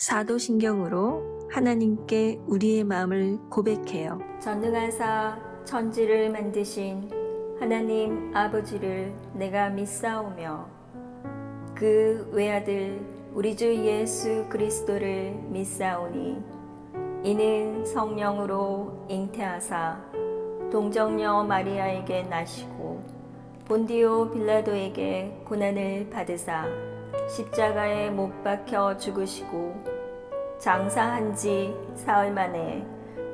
사도신경으로 하나님께 우리의 마음을 고백해요. 전능하사 천지를 만드신 하나님 아버지를 내가 믿사오며 그 외아들 우리 주 예수 그리스도를 믿사오니 이는 성령으로 잉태하사 동정녀 마리아에게 나시고 본디오 빌라도에게 고난을 받으사 십자가에 못 박혀 죽으시고 장사한 지 사흘 만에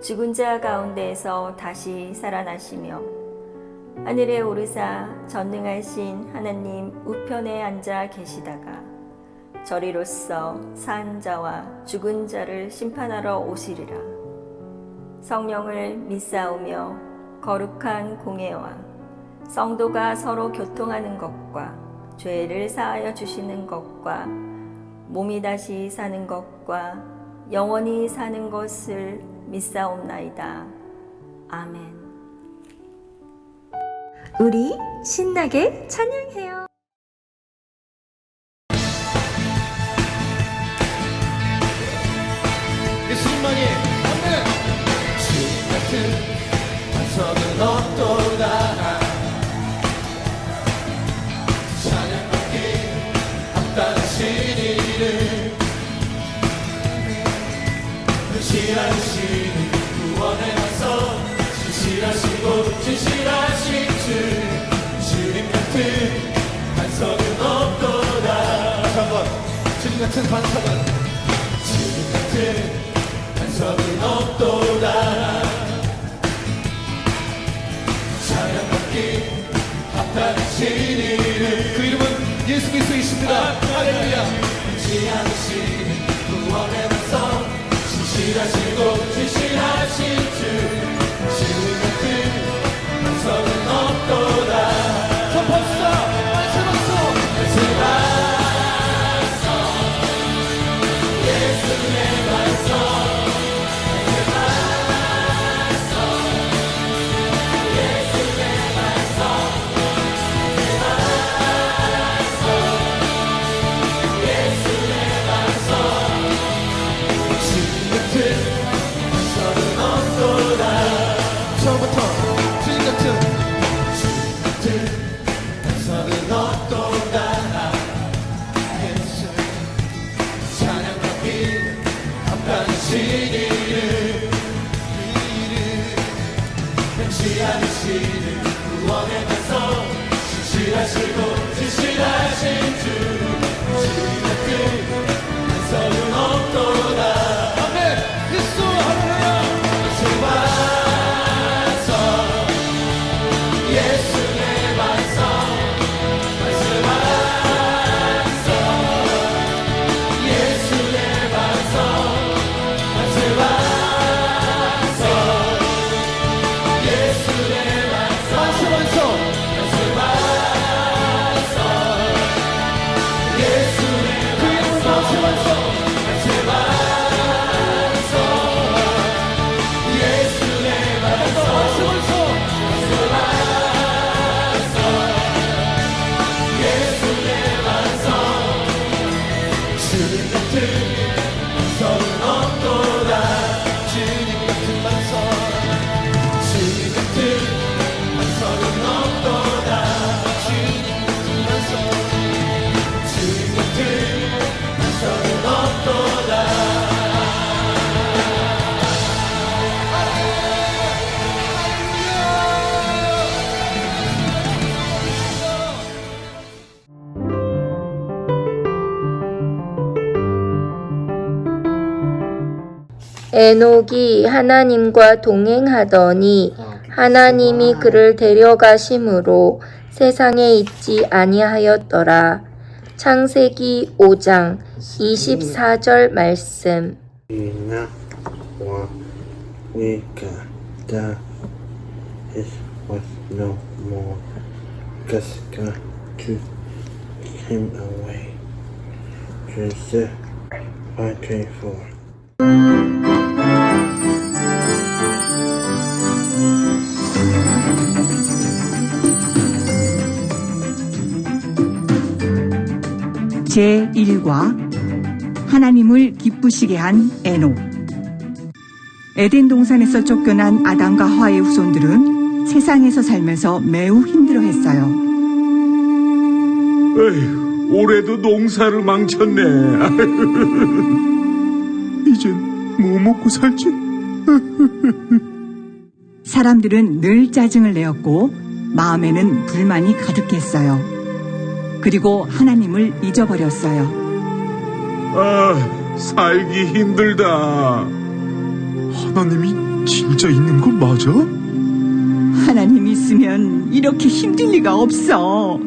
죽은 자 가운데에서 다시 살아나시며 하늘에 오르사 전능하신 하나님 우편에 앉아 계시다가 저리로서 산 자와 죽은 자를 심판하러 오시리라. 성령을 믿사오며 거룩한 공회와 성도가 서로 교통하는 것과 죄를 사하여 주시는 것과 몸이 다시 사는 것과 영원히 사는 것을 믿사옵나이다. 아멘. 우리 신나게 찬양해요. 예수님만이 아멘. 주님 같은 반석은 없도다. 찬양받기 합당하신 이를 무시하시는 구원의 나서 진실하시고 진실하신 주님 같은 반석은 없도다. 다시 한번 주님 같은 반석은 주님 같은 반석은 없도다. 찬양받기 합당하신 이름 그 이름은 예수 그리스도이십니다. 할렐루야. 변치 않으시는 구원의 반석 진실하시고 진실하신 주님 같은 반석은 없도다. 선포합시다. 말씀하소 예수의 반석 처음부터 주님 같은 반석은 없도다. 예수 찬양받기 합당하신 이름 변치 않으시는 구원의 반석 진실하시고 진실하신 주님 같은 반석은 없도다. 아멘. 예수 할렐루야. 예수의 반석 예수의 반석 예수의 반석 그 이름은 반석 주님 같은 반석은 없도다. 주님 같은 반석 주님 같은 반석은 없도다. 주님 같은 반석 주님 같은 반석은 없도다. 에녹이 하나님과 동행하더니 하나님이 그를 데려가심으로 세상에 있지 아니하였더라. 창세기 5장 24절 말씀. Noah we got that it was no more because God took him away. Genesis 5:24. 제1과 하나님을 기쁘시게 한 에녹. 에덴 동산에서 쫓겨난 아담과 하와의 후손들은 세상에서 살면서 매우 힘들어했어요. 에휴, 올해도 농사를 망쳤네. 이젠 뭐 먹고 살지? 사람들은 늘 짜증을 내었고 마음에는 불만이 가득했어요. 그리고 하나님을 잊어버렸어요. 아, 살기 힘들다. 하나님이 진짜 있는 거 맞아? 하나님 있으면 이렇게 힘들 리가 없어.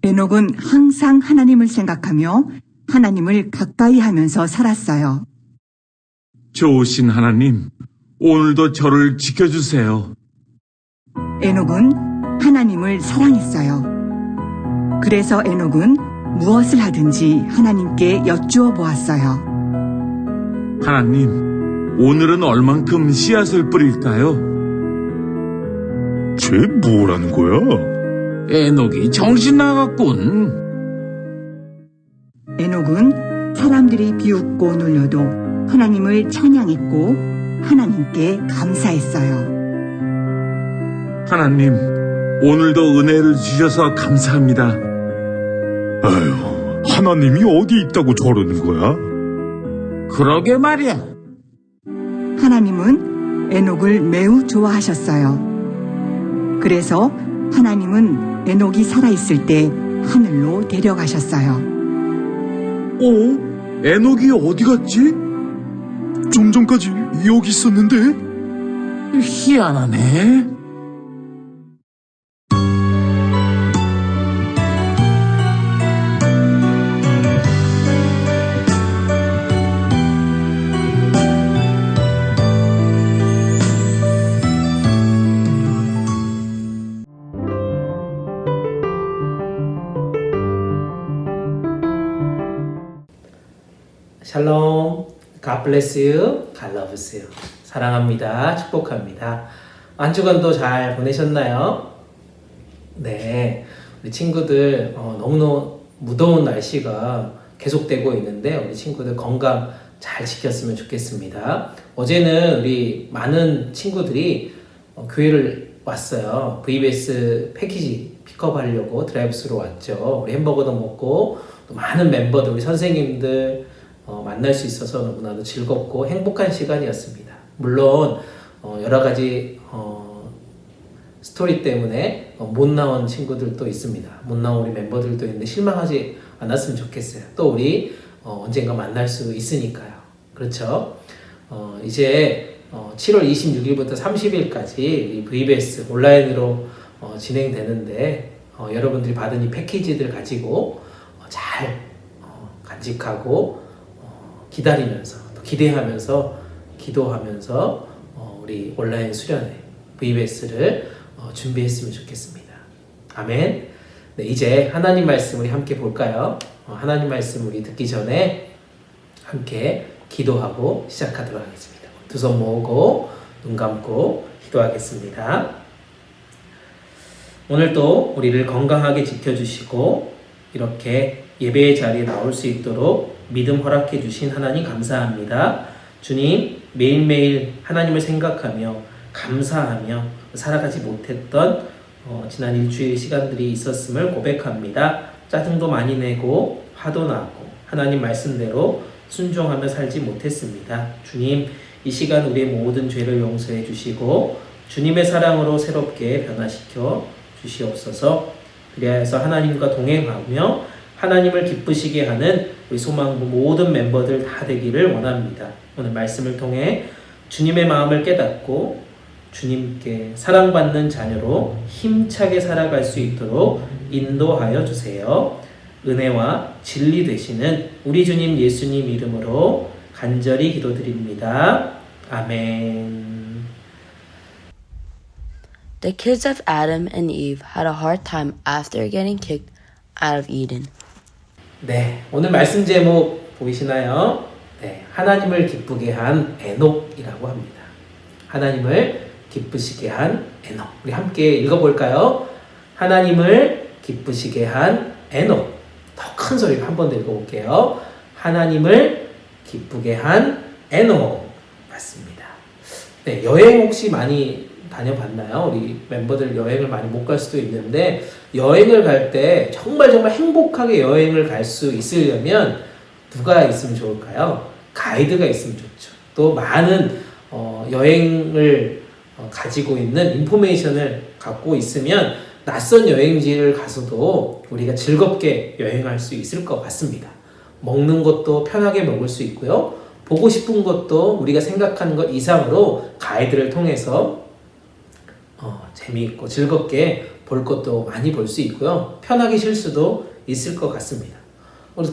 에녹은 항상 하나님을 생각하며 하나님을 가까이 하면서 살았어요. 좋으신 하나님, 오늘도 저를 지켜주세요. 에녹은 하나님을 사랑했어요. 그래서 에녹은 무엇을 하든지 하나님께 여쭈어 보았어요. 하나님, 오늘은 얼만큼 씨앗을 뿌릴까요? 쟤 뭐라는 거야? 에녹이 정신 나갔군. 에녹은 사람들이 비웃고 놀려도 하나님을 찬양했고 하나님께 감사했어요. 하나님, 오늘도 은혜를 주셔서 감사합니다. 아유, 하나님이 어디 있다고 저러는 거야? 그러게 말이야. 하나님은 에녹을 매우 좋아하셨어요. 그래서 하나님은 에녹이 살아있을 때 하늘로 데려가셨어요. 에녹이 어디 갔지? 좀 전까지 여기 있었는데? 희한하네. 샬롬, God bless you, God loves you. 사랑합니다. 축복합니다. 한 주간도 잘 보내셨나요? 네, 우리 친구들 너무너무 무더운 날씨가 계속되고 있는데 우리 친구들 건강 잘 지켰으면 좋겠습니다. 어제는 우리 많은 친구들이 교회를 왔어요. VBS 패키지 픽업하려고 드라이브스루로 왔죠. 우리 햄버거도 먹고 또 많은 멤버들, 우리 선생님들 만날 수 있어서 너무나도 즐겁고 행복한 시간이었습니다. 물론 여러 가지 스토리 때문에 못 나온 친구들도 있습니다. 못 나온 우리 멤버들도 있는데 실망하지 않았으면 좋겠어요. 또 우리 언젠가 만날 수 있으니까요. 그렇죠? 이제 7월 26일부터 30일까지 우리 VBS 온라인으로 진행되는데 여러분들이 받은 이 패키지들 가지고 잘 간직하고 기다리면서 또 기대하면서 기도하면서 우리 온라인 수련회 VBS를 준비했으면 좋겠습니다. 아멘. 네, 이제 하나님 말씀 우리 함께 볼까요? 하나님 말씀 우리 듣기 전에 함께 기도하고 시작하도록 하겠습니다. 두 손 모으고 눈 감고 기도하겠습니다. 오늘도 우리를 건강하게 지켜주시고 이렇게 예배의 자리에 나올 수 있도록 믿음 허락해 주신 하나님 감사합니다. 주님, 매일매일 하나님을 생각하며 감사하며 살아가지 못했던 지난 일주일 시간들이 있었음을 고백합니다. 짜증도 많이 내고 화도 나고 하나님 말씀대로 순종하며 살지 못했습니다. 주님, 이 시간 우리의 모든 죄를 용서해 주시고 주님의 사랑으로 새롭게 변화시켜 주시옵소서. 그리하여서 하나님과 동행하며 하나님을 기쁘시게 하는 우리 소망부 모든 멤버들 다 되기를 원합니다. 오늘 말씀을 통해 주님의 마음을 깨닫고 주님께 사랑받는 자녀로 힘차게 살아갈 수 있도록 인도하여 주세요. 은혜와 진리 되시는 우리 주님 예수님 이름으로 간절히 기도드립니다. 아멘. The kids of Adam and Eve had a hard time after getting kicked out of Eden. 네, 오늘 말씀 제목 보이시나요? 네, 하나님을 기쁘게 한 에녹이라고 합니다. 하나님을 기쁘시게 한 에녹. 우리 함께 읽어볼까요? 하나님을 기쁘시게 한 에녹. 더 큰 소리로 한 번 더 읽어볼게요. 하나님을 기쁘게 한 에녹 맞습니다. 네, 여행 혹시 많이 다녀봤나요? 우리 멤버들 여행을 많이 못 갈 수도 있는데 여행을 갈 때 정말 행복하게 여행을 갈 수 있으려면 누가 있으면 좋을까요? 가이드가 있으면 좋죠. 또 많은 여행을 가지고 있는 인포메이션을 갖고 있으면 낯선 여행지를 가서도 우리가 즐겁게 여행할 수 있을 것 같습니다. 먹는 것도 편하게 먹을 수 있고요. 보고 싶은 것도 우리가 생각하는 것 이상으로 가이드를 통해서 재미있고 즐겁게 볼 것도 많이 볼 수 있고요. 편하게 쉴 수도 있을 것 같습니다.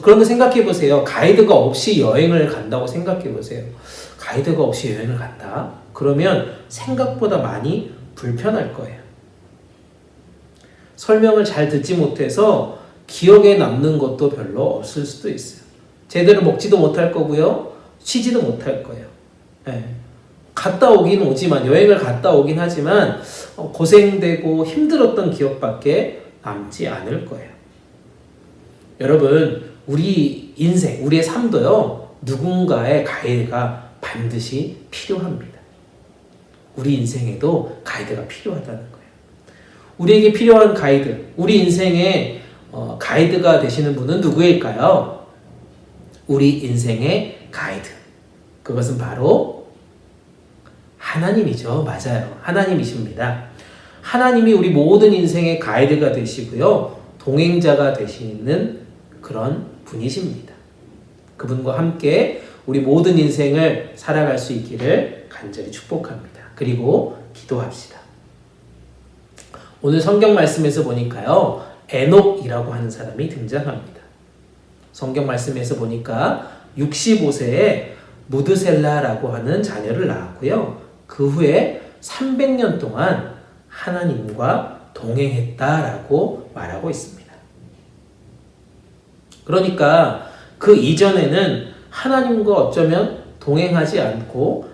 그런데 생각해 보세요. 가이드가 없이 여행을 간다고 생각해 보세요. 가이드가 없이 여행을 간다? 그러면 생각보다 많이 불편할 거예요. 설명을 잘 듣지 못해서 기억에 남는 것도 별로 없을 수도 있어요. 제대로 먹지도 못할 거고요. 쉬지도 못할 거예요. 네. 갔다 오긴 오지만, 여행을 갔다 오긴 하지만 고생되고 힘들었던 기억밖에 남지 않을 거예요. 여러분, 우리 인생, 우리의 삶도요, 누군가의 가이드가 반드시 필요합니다. 우리 인생에도 가이드가 필요하다는 거예요. 우리에게 필요한 가이드, 우리 인생의 가이드가 되시는 분은 누구일까요? 우리 인생의 가이드. 그것은 바로 하나님이죠. 맞아요. 하나님이십니다. 하나님이 우리 모든 인생의 가이드가 되시고요. 동행자가 되시는 그런 분이십니다. 그분과 함께 우리 모든 인생을 살아갈 수 있기를 간절히 축복합니다. 그리고 기도합시다. 오늘 성경 말씀에서 보니까요, 에녹이라고 하는 사람이 등장합니다. 성경 말씀에서 보니까 65세에 무드셀라라고 하는 자녀를 낳았고요. 그 후에 300년 동안 하나님과 동행했다라고 말하고 있습니다. 그러니까 그 이전에는 하나님과 어쩌면 동행하지 않고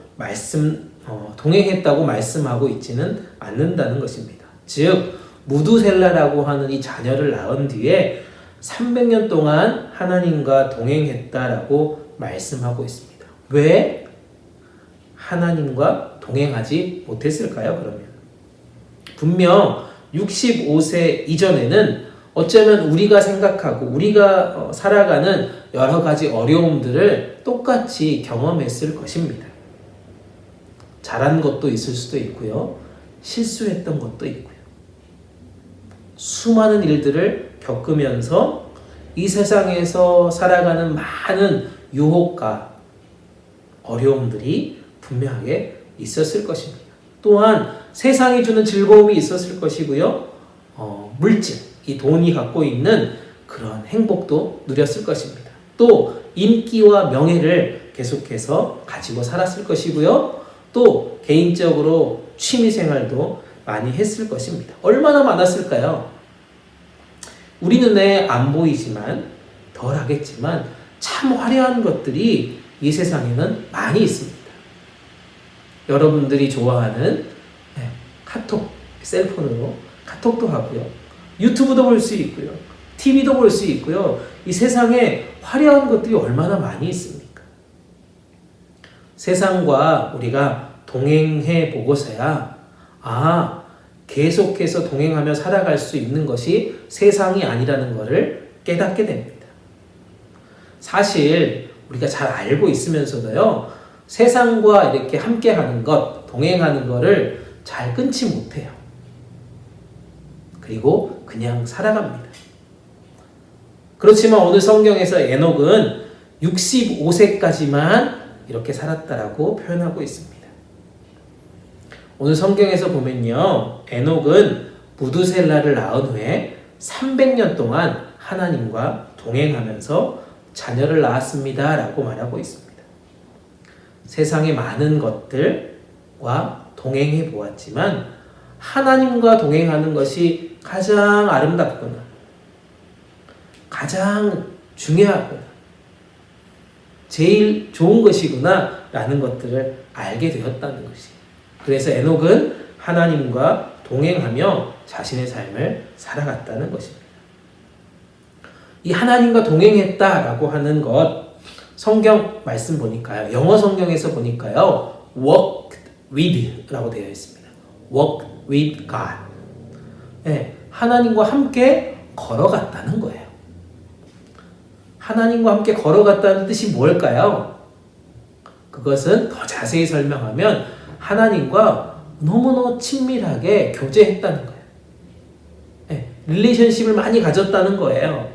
동행했다고 말씀하고 있지는 않는다는 것입니다. 즉 무두셀라라고 하는 이 자녀를 낳은 뒤에 300년 동안 하나님과 동행했다라고 말씀하고 있습니다. 왜 하나님과 동행하지 못했을까요? 그러면 분명 65세 이전에는 어쩌면 우리가 생각하고 우리가 살아가는 여러 가지 어려움들을 똑같이 경험했을 것입니다. 잘한 것도 있을 수도 있고요. 실수했던 것도 있고요. 수많은 일들을 겪으면서 이 세상에서 살아가는 많은 유혹과 어려움들이 분명하게 있었을 것입니다. 또한 세상이 주는 즐거움이 있었을 것이고요. 물질, 이 돈이 갖고 있는 그런 행복도 누렸을 것입니다. 또 인기와 명예를 계속해서 가지고 살았을 것이고요. 또 개인적으로 취미생활도 많이 했을 것입니다. 얼마나 많았을까요? 우리 눈에 안 보이지만 덜 하겠지만 참 화려한 것들이 이 세상에는 많이 있습니다. 여러분들이 좋아하는 카톡, 셀폰으로 카톡도 하고요. 유튜브도 볼 수 있고요. TV도 볼 수 있고요. 이 세상에 화려한 것들이 얼마나 많이 있습니까? 세상과 우리가 동행해 보고서야 계속해서 동행하며 살아갈 수 있는 것이 세상이 아니라는 것을 깨닫게 됩니다. 사실 우리가 잘 알고 있으면서도요, 세상과 이렇게 함께하는 것, 동행하는 것을 잘 끊지 못해요. 그리고 그냥 살아갑니다. 그렇지만 오늘 성경에서 에녹은 65세까지만 이렇게 살았다라고 표현하고 있습니다. 오늘 성경에서 보면요, 에녹은 무두셀라를 낳은 후에 300년 동안 하나님과 동행하면서 자녀를 낳았습니다 라고 말하고 있습니다. 세상의 많은 것들과 동행해 보았지만 하나님과 동행하는 것이 가장 아름답거나 가장 중요하거나 제일 좋은 것이구나 라는 것들을 알게 되었다는 것이에요. 그래서 에녹은 하나님과 동행하며 자신의 삶을 살아갔다는 것입니다. 이 하나님과 동행했다라고 하는 것, 성경 말씀 보니까요. 영어 성경에서 보니까요. walk with라고 되어 있습니다. walk with God. 네, 하나님과 함께 걸어갔다는 거예요. 하나님과 함께 걸어갔다는 뜻이 뭘까요? 그것은 더 자세히 설명하면 하나님과 너무너무 친밀하게 교제했다는 거예요. 네, 릴레이션십을 많이 가졌다는 거예요.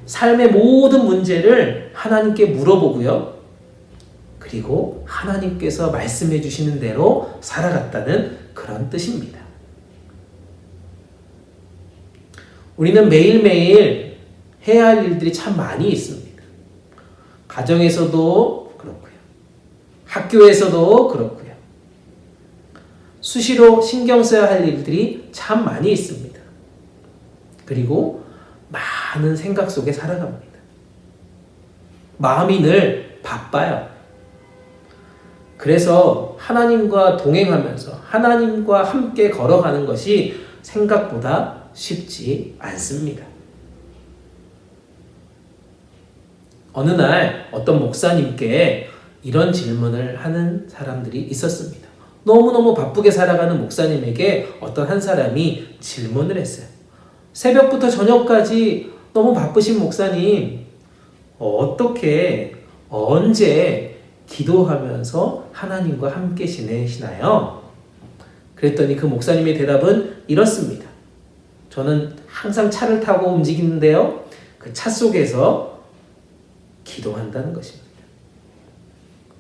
삶의 모든 문제를 하나님께 물어보고요. 그리고 하나님께서 말씀해 주시는 대로 살아갔다는 그런 뜻입니다. 우리는 매일매일 해야 할 일들이 참 많이 있습니다. 가정에서도 그렇고요. 학교에서도 그렇고요. 수시로 신경 써야 할 일들이 참 많이 있습니다. 그리고 많은 생각 속에 살아갑니다. 마음이 늘 바빠요. 그래서 하나님과 동행하면서 하나님과 함께 걸어가는 것이 생각보다 쉽지 않습니다. 어느 날 어떤 목사님께 이런 질문을 하는 사람들이 있었습니다. 너무너무 바쁘게 살아가는 목사님에게 어떤 한 사람이 질문을 했어요. 새벽부터 저녁까지 너무 바쁘신 목사님, 어떻게, 언제 기도하면서 하나님과 함께 지내시나요? 그랬더니 그 목사님의 대답은 이렇습니다. 저는 항상 차를 타고 움직이는데요. 그 차 속에서 기도한다는 것입니다.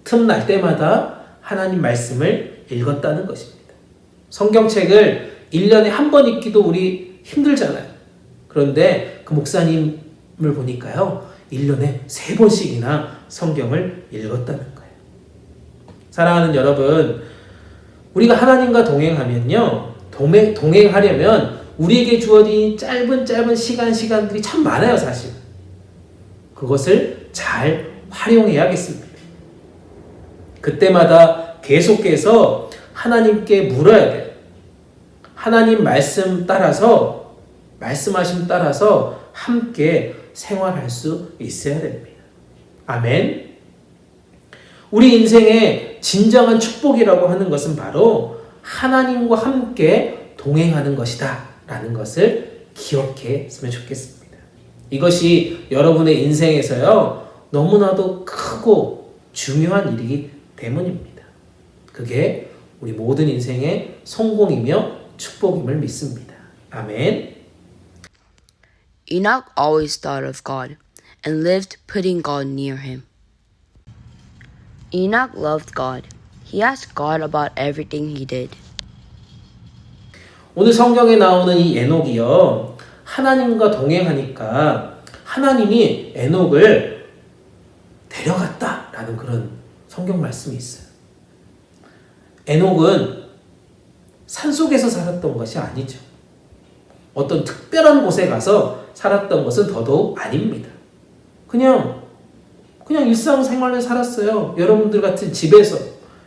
틈날 때마다 하나님 말씀을 읽었다는 것입니다. 성경책을 1년에 한 번 읽기도 우리 힘들잖아요. 그런데 그 목사님을 보니까요. 1년에 3번씩이나 성경을 읽었다는 거예요. 사랑하는 여러분, 우리가 하나님과 동행하면요. 동행하려면 우리에게 주어진 짧은 시간들이 참 많아요, 사실. 그것을 잘 활용해야겠습니다. 그때마다 계속해서 하나님께 물어야 돼요. 하나님 말씀하심 따라서 함께 생활할 수 있어야 됩니다. 아멘. 우리 인생의 진정한 축복이라고 하는 것은 바로 하나님과 함께 동행하는 것이다 라는 것을 기억했으면 좋겠습니다. 이것이 여러분의 인생에서요 너무나도 크고 중요한 일이기 때문입니다. 그게 우리 모든 인생의 성공이며 축복임을 믿습니다. 아멘. Enoch always thought of God and lived putting God near him. Enoch loved God. He asked God about everything he did. 오늘 성경에 나오는 이 에녹이요. 하나님과 동행하니까 하나님이 에녹을 데려갔다라는 그런 성경 말씀이 있어요. 에녹은 산속에서 살았던 것이 아니죠. 어떤 특별한 곳에 가서 살았던 것은 더더욱 아닙니다. 그냥 일상생활을 살았어요. 여러분들 같은 집에서,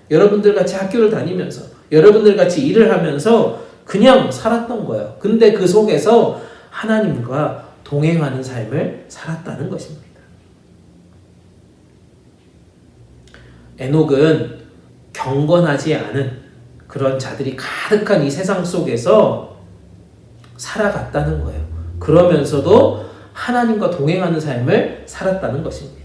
여러분들 같이 학교를 다니면서, 여러분들 같이 일을 하면서 그냥 살았던 거예요. 근데 그 속에서 하나님과 동행하는 삶을 살았다는 것입니다. 에녹은 경건하지 않은 그런 자들이 가득한 이 세상 속에서 살아갔다는 거예요. 그러면서도 하나님과 동행하는 삶을 살았다는 것입니다.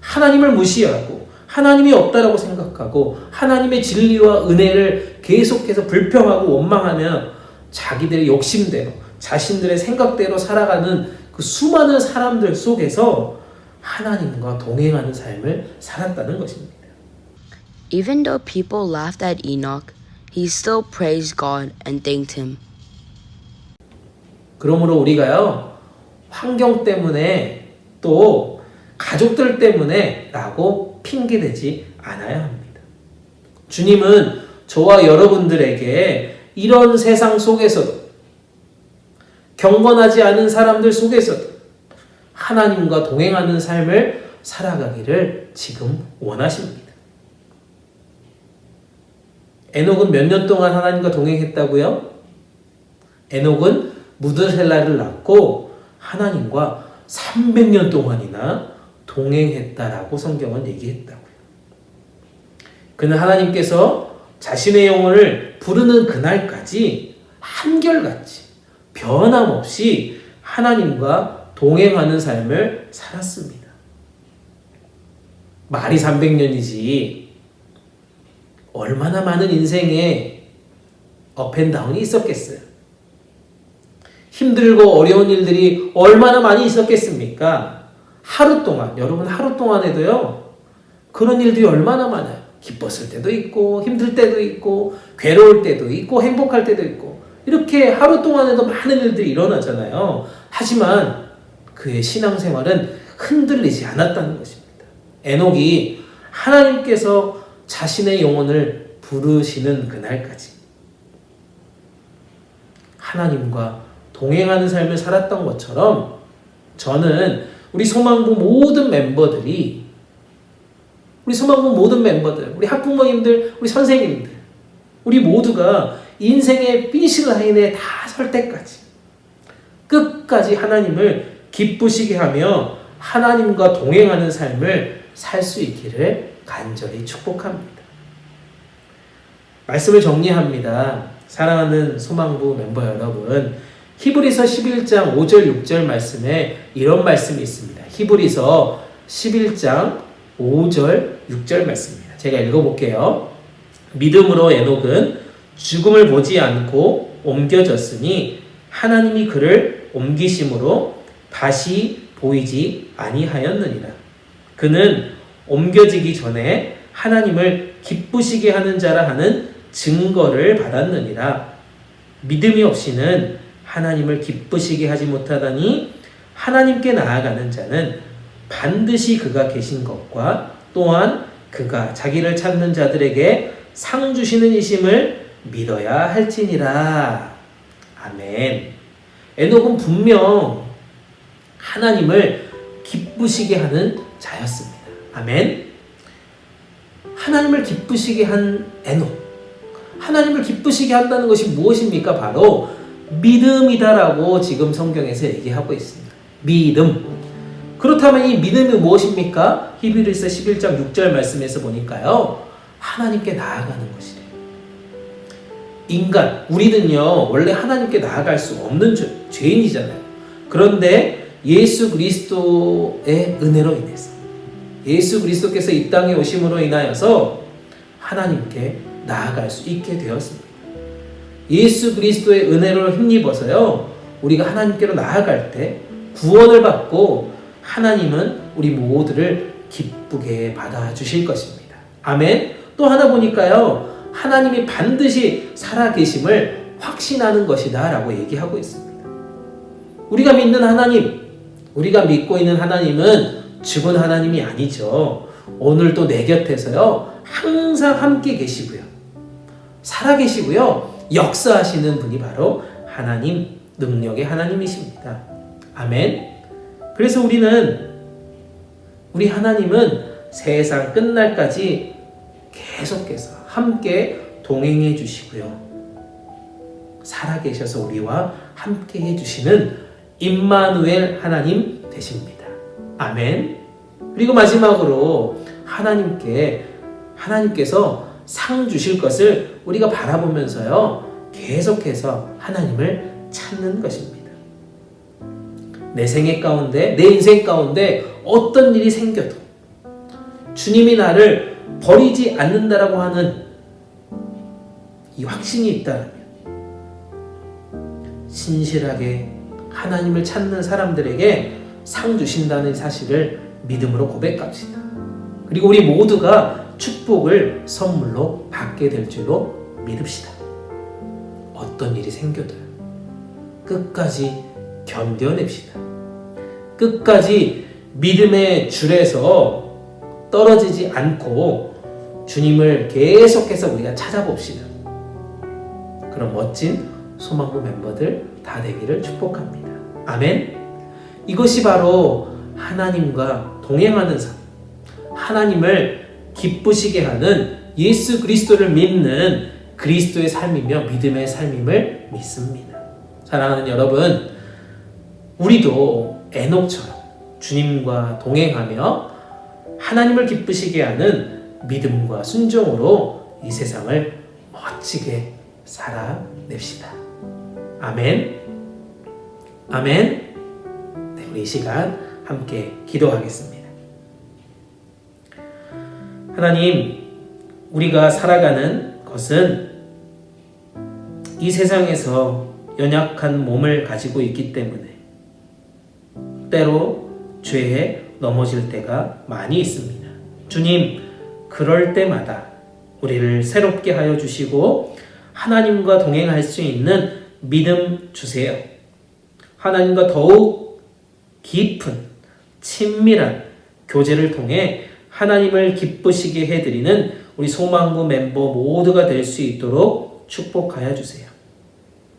하나님을 무시하고 하나님이 없다라고 생각하고 하나님의 진리와 은혜를 계속해서 불평하고 원망하며 자기들의 욕심대로 자신들의 생각대로 살아가는 그 수많은 사람들 속에서 하나님과 동행하는 삶을 살았다는 것입니다. Even though people laughed at Enoch, he still praised God and thanked him. 그러므로 우리가요, 환경 때문에 또 가족들 때문에 라고 핑계대지 않아야 합니다. 주님은 저와 여러분들에게 이런 세상 속에서도 경건하지 않은 사람들 속에서도 하나님과 동행하는 삶을 살아가기를 지금 원하십니다. 에녹은 몇 년 동안 하나님과 동행했다고요? 에녹은 무드셀라를 낳고 하나님과 300년 동안이나 동행했다라고 성경은 얘기했다고요. 그는 하나님께서 자신의 영혼을 부르는 그날까지 한결같이 변함없이 하나님과 동행하는 삶을 살았습니다. 말이 300년이지 얼마나 많은 인생에 업앤다운이 있었겠어요. 힘들고 어려운 일들이 얼마나 많이 있었겠습니까? 하루 동안, 여러분 하루 동안에도요, 그런 일들이 얼마나 많아요. 기뻤을 때도 있고, 힘들 때도 있고, 괴로울 때도 있고, 행복할 때도 있고, 이렇게 하루 동안에도 많은 일들이 일어나잖아요. 하지만 그의 신앙생활은 흔들리지 않았다는 것입니다. 에녹이 하나님께서 자신의 영혼을 부르시는 그날까지 하나님과 동행하는 삶을 살았던 것처럼 저는 우리 소망부 모든 멤버들, 우리 학부모님들, 우리 선생님들, 우리 모두가 인생의 피니시 라인에 다 설 때까지 끝까지 하나님을 기쁘시게 하며 하나님과 동행하는 삶을 살 수 있기를 간절히 축복합니다. 말씀을 정리합니다. 사랑하는 소망부 멤버 여러분, 히브리서 11장 5절 6절 말씀에 이런 말씀이 있습니다. 히브리서 11장 5절 6절 말씀입니다. 제가 읽어볼게요. 믿음으로 에녹은 죽음을 보지 않고 옮겨졌으니 하나님이 그를 옮기심으로 다시 보이지 아니하였느니라. 그는 옮겨지기 전에 하나님을 기쁘시게 하는 자라 하는 증거를 받았느니라. 믿음이 없이는 하나님을 기쁘시게 하지 못하다니 하나님께 나아가는 자는 반드시 그가 계신 것과 또한 그가 자기를 찾는 자들에게 상 주시는 이심을 믿어야 할지니라. 아멘. 에녹은 분명 하나님을 기쁘시게 하는 자였습니다. 아멘. 하나님을 기쁘시게 한 에녹. 하나님을 기쁘시게 한다는 것이 무엇입니까? 바로 믿음이다라고 지금 성경에서 얘기하고 있습니다. 믿음. 그렇다면 이 믿음이 무엇입니까? 히브리서 11장 6절 말씀에서 보니까요, 하나님께 나아가는 것이래요. 인간, 우리는요, 원래 하나님께 나아갈 수 없는 죄인이잖아요. 그런데 예수 그리스도의 은혜로 인해서, 예수 그리스도께서 이 땅에 오심으로 인하여서 하나님께 나아갈 수 있게 되었습니다. 예수 그리스도의 은혜로 힘입어서요, 우리가 하나님께로 나아갈 때 구원을 받고 하나님은 우리 모두를 기쁘게 받아주실 것입니다. 아멘. 또 하나 보니까요, 하나님이 반드시 살아계심을 확신하는 것이다 라고 얘기하고 있습니다. 우리가 믿는 하나님, 우리가 믿고 있는 하나님은 죽은 하나님이 아니죠. 오늘도 내 곁에서요, 항상 함께 계시고요, 살아계시고요, 역사하시는 분이 바로 하나님, 능력의 하나님이십니다. 아멘. 그래서 우리 하나님은 세상 끝날까지 계속해서 함께 동행해 주시고요, 살아계셔서 우리와 함께 해주시는 임마누엘 하나님 되십니다. 아멘. 그리고 마지막으로 하나님께서 상 주실 것을 우리가 바라보면서요, 계속해서 하나님을 찾는 것입니다. 내 생애 가운데, 내 인생 가운데 어떤 일이 생겨도 주님이 나를 버리지 않는다라고 하는 이 확신이 있다면 신실하게 하나님을 찾는 사람들에게 상 주신다는 사실을 믿음으로 고백합시다. 그리고 우리 모두가 축복을 선물로 받게 될 줄로 믿읍시다. 어떤 일이 생겨도요, 끝까지 견뎌냅시다. 끝까지 믿음의 줄에서 떨어지지 않고 주님을 계속해서 우리가 찾아봅시다. 그런 멋진 소망부 멤버들 다 되기를 축복합니다. 아멘. 이것이 바로 하나님과 동행하는 삶, 하나님을 기쁘시게 하는 예수 그리스도를 믿는 그리스도의 삶이며 믿음의 삶임을 믿습니다. 사랑하는 여러분, 우리도 에녹처럼 주님과 동행하며 하나님을 기쁘시게 하는 믿음과 순종으로 이 세상을 멋지게 살아냅시다. 아멘. 아멘. 네, 우리 이 시간 함께 기도하겠습니다. 하나님, 우리가 살아가는 것은 이 세상에서 연약한 몸을 가지고 있기 때문에 때로 죄에 넘어질 때가 많이 있습니다. 주님, 그럴 때마다 우리를 새롭게 하여 주시고 하나님과 동행할 수 있는 믿음 주세요. 하나님과 더욱 깊은 친밀한 교제를 통해 하나님을 기쁘시게 해드리는 우리 소망부 멤버 모두가 될 수 있도록 축복하여 주세요.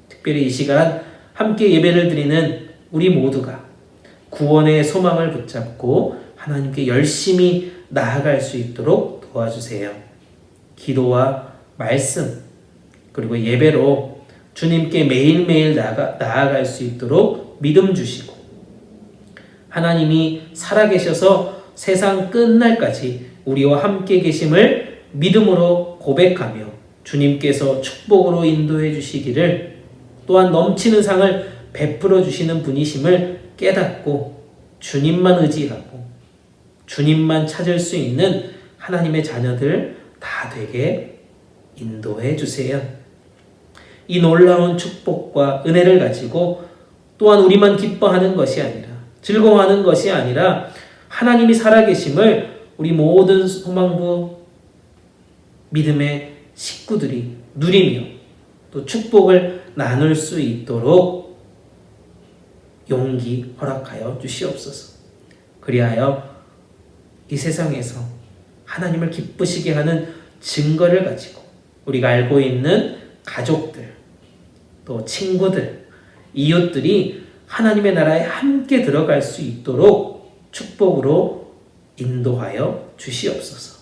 특별히 이 시간 함께 예배를 드리는 우리 모두가 구원의 소망을 붙잡고 하나님께 열심히 나아갈 수 있도록 도와주세요. 기도와 말씀 그리고 예배로 주님께 매일매일 나아갈 수 있도록 믿음 주시고 하나님이 살아계셔서 세상 끝날까지 우리와 함께 계심을 믿음으로 고백하며 주님께서 축복으로 인도해 주시기를 또한 넘치는 상을 베풀어 주시는 분이심을 깨닫고 주님만 의지하고 주님만 찾을 수 있는 하나님의 자녀들 다 되게 인도해 주세요. 이 놀라운 축복과 은혜를 가지고 또한 우리만 기뻐하는 것이 아니라 즐거워하는 것이 아니라 하나님이 살아계심을 우리 모든 소망부 믿음의 식구들이 누리며 또 축복을 나눌 수 있도록 용기 허락하여 주시옵소서. 그리하여 이 세상에서 하나님을 기쁘시게 하는 증거를 가지고 우리가 알고 있는 가족들, 또 친구들, 이웃들이 하나님의 나라에 함께 들어갈 수 있도록 축복으로 인도하여 주시옵소서.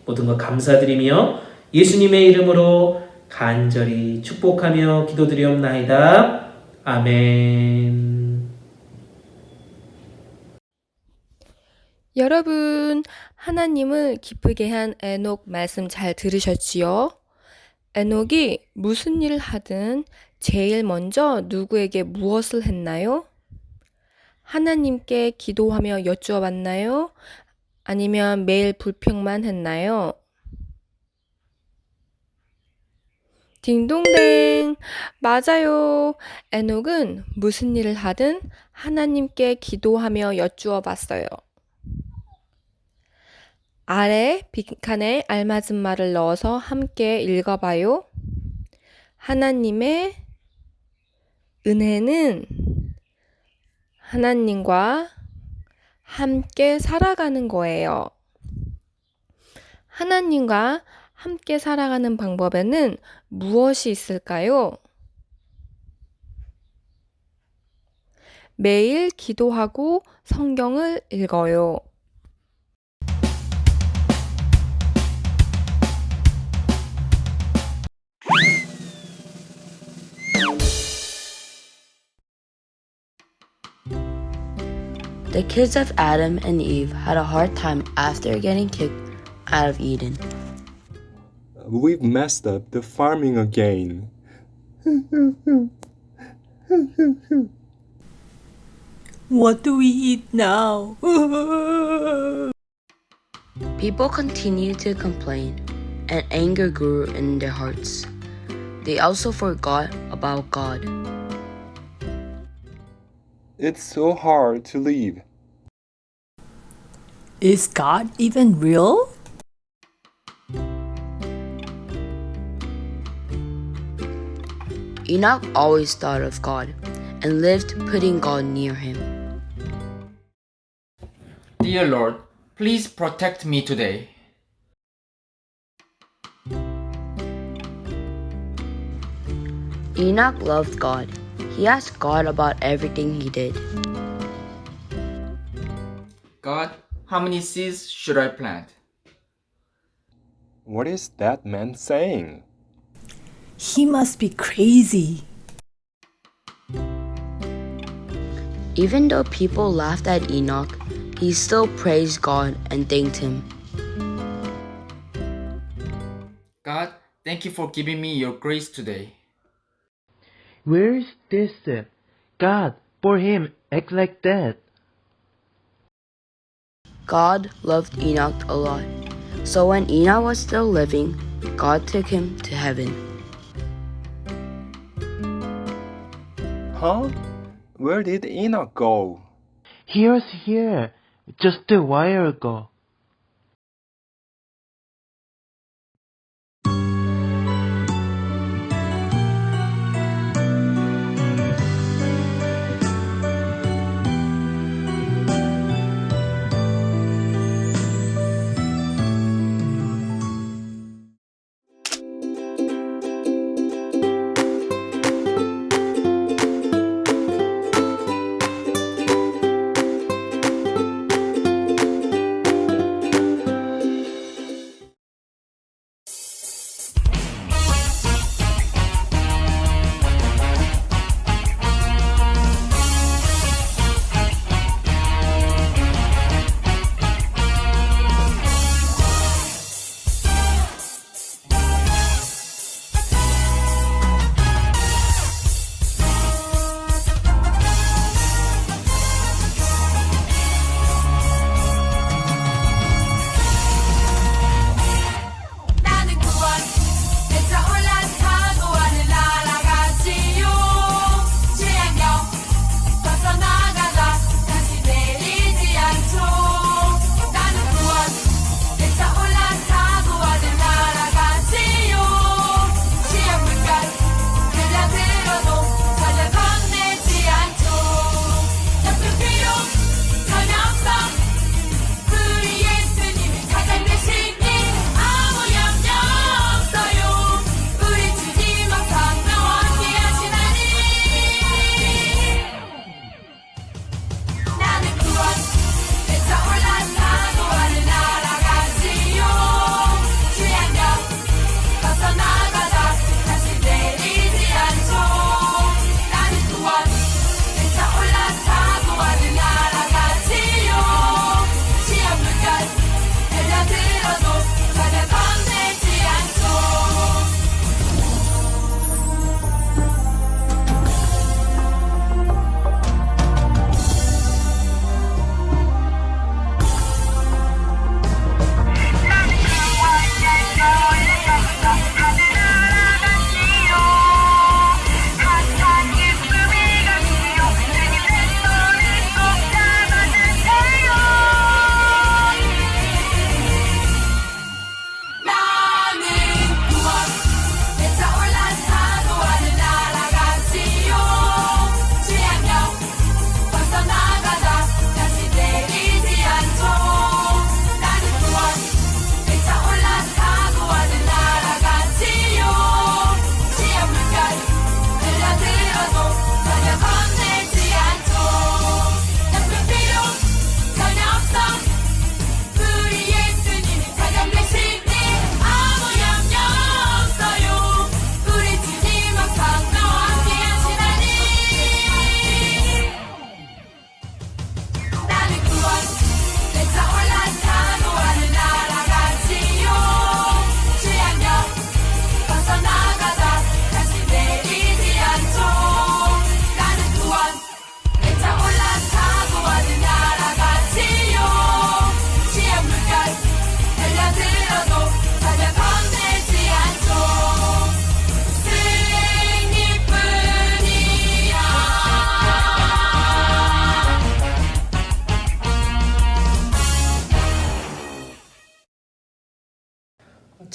모든 것 감사드리며 예수님의 이름으로 간절히 축복하며 기도드리옵나이다. 아멘. 여러분, 하나님을 기쁘게 한 에녹 말씀 잘 들으셨지요? 에녹이 무슨 일을 하든 제일 먼저 누구에게 무엇을 했나요? 하나님께 기도하며 여쭈어봤나요? 아니면 매일 불평만 했나요? 딩동댕! 맞아요. 에녹은 무슨 일을 하든 하나님께 기도하며 여쭈어봤어요. 아래 빈칸에 알맞은 말을 넣어서 함께 읽어봐요. 하나님의 은혜는 하나님과 함께 살아가는 거예요. 하나님과 함께 살아가는 방법에는 무엇이 있을까요? 매일 기도하고 성경을 읽어요. The kids of Adam and Eve had a hard time after getting kicked out of Eden. We've messed up the farming again. What do we eat now? People continued to complain, and anger grew in their hearts. They also forgot about God. It's so hard to leave. Is God even real? Enoch always thought of God and lived putting God near him. Dear Lord, please protect me today. Enoch loved God. He asked God about everything he did. God, how many seeds should I plant? What is that man saying? He must be crazy. Even though people laughed at Enoch, he still praised God and thanked him. God, thank you for giving me your grace today. Where's this? God, for him, act like that. God loved Enoch a lot. So when Enoch was still living, God took him to heaven. Huh? Where did Enoch go? He was here just a while ago.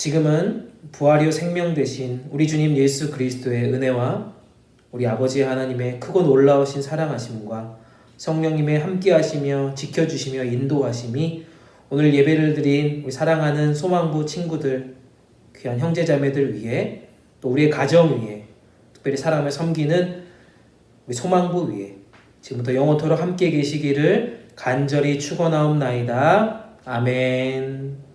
지금은 부활이요 생명 되신 우리 주님 예수 그리스도의 은혜와 우리 아버지 하나님의 크고 놀라우신 사랑하심과 성령님의 함께하시며 지켜주시며 인도하심이 오늘 예배를 드린 우리 사랑하는 소망부 친구들, 귀한 형제자매들 위해 또 우리의 가정 위에 특별히 사랑을 섬기는 우리 소망부 위에 지금부터 영원토록 함께 계시기를 간절히 축원하옵나이다. 아멘.